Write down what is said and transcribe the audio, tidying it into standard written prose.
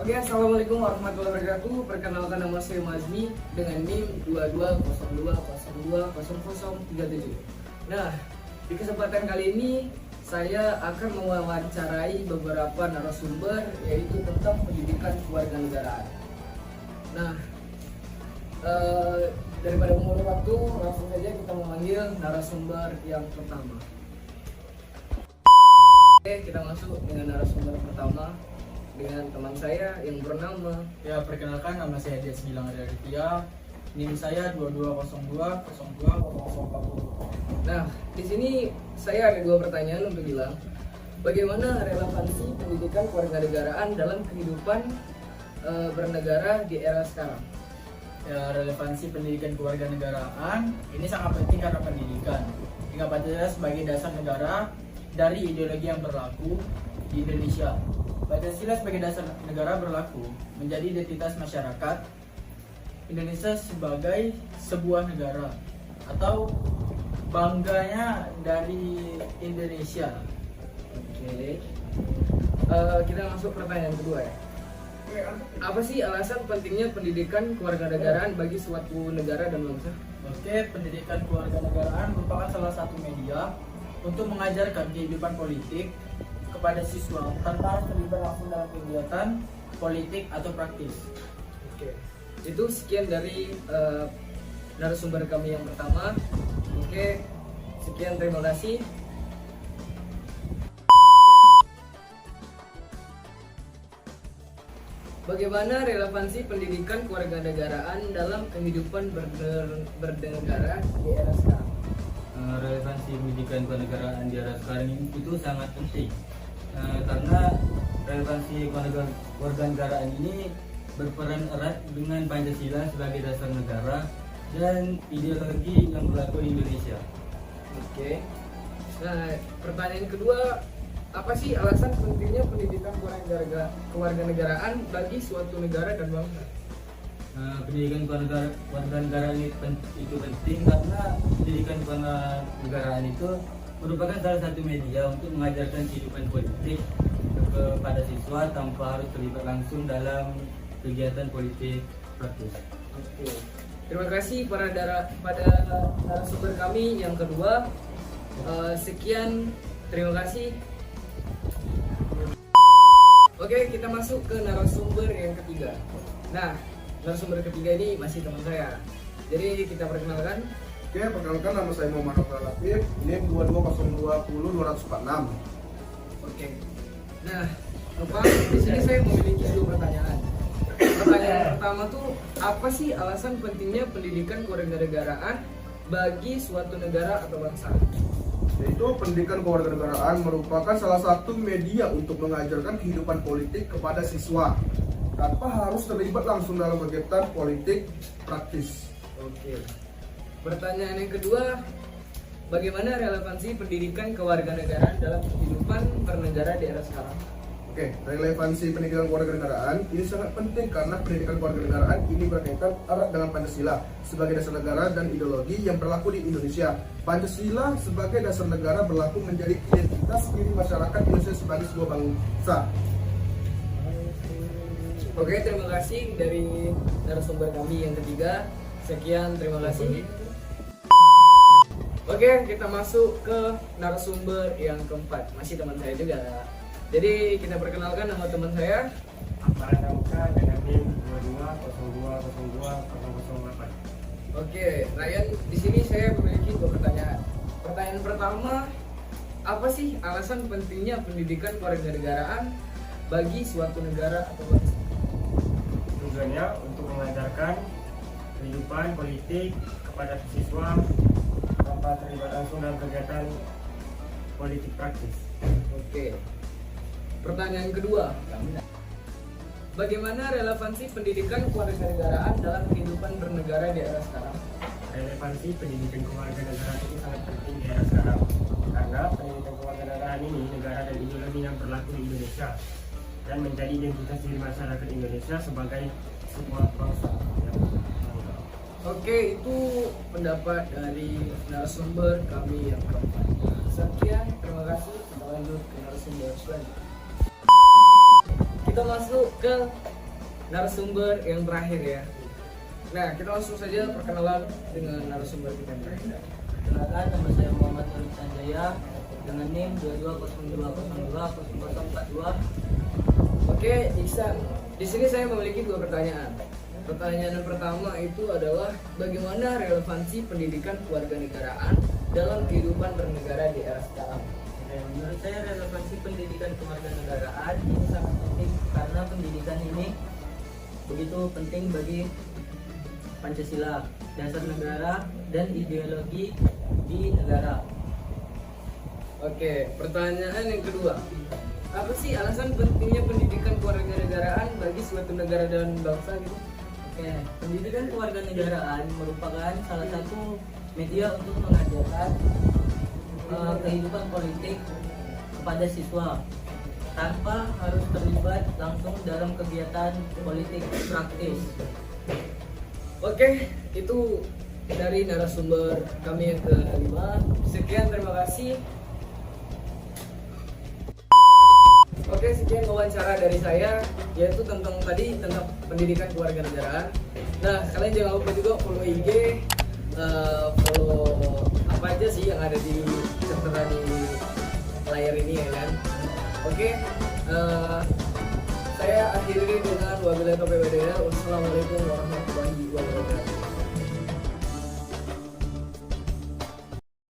Oke, assalamualaikum warahmatullahi wabarakatuh. Perkenalkan, nama saya Mazmi dengan NIM 2202020037. Nah, di kesempatan kali ini saya akan mewawancarai beberapa narasumber, yaitu tentang pendidikan kewarganegaraan. Nah, daripada mengulur waktu, langsung saja kita memanggil narasumber yang pertama. Oke, kita masuk dengan narasumber pertama dengan teman saya yang bernama. Ya, perkenalkan, nama saya Dias Gilang Aditya. NIM saya 2202020040. Nah, di sini saya ada dua pertanyaan untuk Gilang. Bagaimana relevansi pendidikan kewarganegaraan dalam kehidupan bernegara di era sekarang? Ya, relevansi pendidikan kewarganegaraan ini sangat penting karena pendidikan hingga Pancasila sebagai dasar negara dari ideologi yang berlaku di Indonesia. Pancasila sebagai dasar negara berlaku menjadi identitas masyarakat Indonesia sebagai sebuah negara atau bangganya dari Indonesia. Oke. Kita masuk pertanyaan kedua ya. Apa sih alasan pentingnya pendidikan kewarganegaraan bagi suatu negara dan bangsa? Oke, pendidikan kewarganegaraan merupakan salah satu media untuk mengajarkan kehidupan politik kepada siswa tanpa harus terlibat langsung dalam kegiatan politik atau praktis. Oke, itu sekian dari narasumber kami yang pertama. Oke, sekian, terima kasih. Bagaimana relevansi pendidikan kewarganegaraan dalam kehidupan bernegara di era sekarang? Relevansi pendidikan kewarganegaraan di era sekarang ini itu sangat penting karena relevansi kewarganegaraan ini berperan erat dengan Pancasila sebagai dasar negara dan ideologi yang berlaku di Indonesia. Oke. Nah, pertanyaan kedua, apa sih alasan pentingnya pendidikan kewarganegaraan bagi suatu negara dan bangsa? Pendidikan kewarganegaraan itu penting karena pendidikan kewarganegaraan itu merupakan salah satu media untuk mengajarkan kehidupan politik kepada siswa tanpa harus terlibat langsung dalam kegiatan politik praktis. Oke. Terima kasih pada narasumber kami yang kedua. Sekian, terima kasih. Oke, kita masuk ke narasumber yang ketiga. Nah, narasumber ketiga ini masih teman saya. Jadi kita perkenalkan. Oke, perkenalkan, nama saya Muhammad Nofal Latif, NIM 2202102446. Oke. Nah, di sini saya memiliki dua pertanyaan. Pertanyaan pertama tuh, apa sih alasan pentingnya pendidikan kewarganegaraan bagi suatu negara atau bangsa? Yaitu pendidikan kewarganegaraan merupakan salah satu media untuk mengajarkan kehidupan politik kepada siswa tanpa harus terlibat langsung dalam kegiatan politik praktis. Oke. Pertanyaan yang kedua, bagaimana relevansi pendidikan kewarganegaraan dalam kehidupan bernegara di era sekarang? Oke, relevansi pendidikan kewarganegaraan ini sangat penting karena pendidikan kewarganegaraan ini berkaitan erat dengan Pancasila sebagai dasar negara dan ideologi yang berlaku di Indonesia. Pancasila sebagai dasar negara berlaku menjadi identitas diri masyarakat Indonesia sebagai sebuah bangsa. Oke, terima kasih dari narasumber kami yang ketiga. Sekian, terima kasih. Oke, kita masuk ke narasumber yang keempat. Masih teman saya juga. Jadi kita perkenalkan nama teman saya. Paradauka dengan NIM 2202020008. Oke, Ryan, di sini saya memiliki dua pertanyaan. Pertanyaan pertama, apa sih alasan pentingnya pendidikan kewarganegaraan bagi suatu negara atau bangsa? Tujuannya untuk mengajarkan kehidupan politik kepada siswa tanpa terlibat langsung dalam kegiatan politik praktis. Oke. Pertanyaan kedua, bagaimana relevansi pendidikan kewarganegaraan dalam kehidupan bernegara di era sekarang? Relevansi pendidikan kewarganegaraan itu sangat penting di era sekarang karena pendidikan kewarganegaraan ini negara dan ideologi yang berlaku di Indonesia dan menjadi identitas diri masyarakat Indonesia sebagai sebuah bangsa yang bangga. Oke, itu pendapat dari narasumber kami yang keempat. Sekian, terima kasih. Kita lanjut ke narasumber selanjutnya. Kita masuk ke narasumber yang terakhir ya. Nah, kita langsung saja perkenalan dengan narasumber kita yang terakhir. Perkenalkan, nama saya Muhammad Nur Sanjaya dengan NIM 2202020042. Oke, Iksan. Di sini saya memiliki 2 pertanyaan. Pertanyaan yang pertama itu adalah bagaimana relevansi pendidikan kewarganegaraan dalam kehidupan bernegara di era sekarang? Menurut saya relevansi pendidikan kewarganegaraan ini sangat penting karena pendidikan ini begitu penting bagi Pancasila, dasar negara, dan ideologi di negara. Oke, pertanyaan yang kedua. Apa sih alasan pentingnya pendidikan kewarganegaraan bagi suatu negara dan bangsa gitu? Oke, pendidikan kewarganegaraan merupakan salah satu media untuk mengajarkan kehidupan politik kepada siswa tanpa harus terlibat langsung dalam kegiatan politik praktis. Oke, itu dari narasumber kami yang kelima. Sekian, terima kasih. Oke, sekian wawancara dari saya, yaitu tentang pendidikan kewarganegaraan. Nah, kalian jangan lupa juga follow IG, follow apa aja sih yang ada di tertera di layar ini ya kan. Oke, saya akhiri dengan wabillahi taufiq wal hidayah. Wassalamualaikum warahmatullahi wabarakatuh.